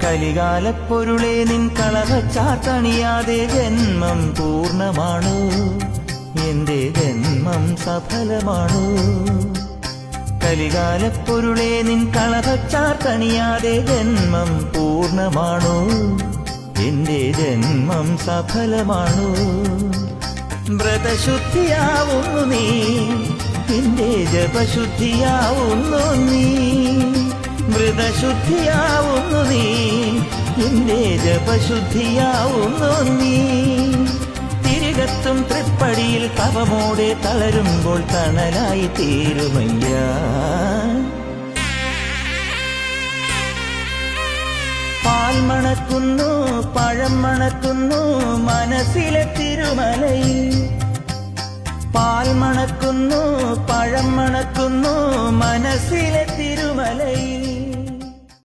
കലികാലപ്പൊരുളേ നിൻ കളഭച്ചാത്തണിയാതെ ജന്മം പൂർണ്ണമാണോ, എന്റെ ജന്മം സഫലമാണോ. കലികാലപ്പൊരുളേ നിൻ കളഭച്ചാത്തണിയാതെ ജന്മം പൂർണ്ണമാണോ, എന്റെ ജന്മം സഫലമാണോ. വ്രതശുദ്ധിയാവുന്നു നീ, എന്റെ ജപശുദ്ധിയാവുന്നു നീ. വ്രതശുദ്ധിയാവുന്നു നീ, എന്റെ ജപശുദ്ധിയാവുന്നു നീ. തിരികത്തും തൃപ്പടിയിൽ തപമോടെ തളരുമ്പോൾ തണലായി തീരുമയ്യ. പാൽ മണക്കുന്നു പഴം മണക്കുന്നു മനസ്സിലെ തിരുമലയിൽ. പാൽ മണക്കുന്നു പഴം മണക്കുന്നു മനസ്സിലെ തിരുമലയിൽ.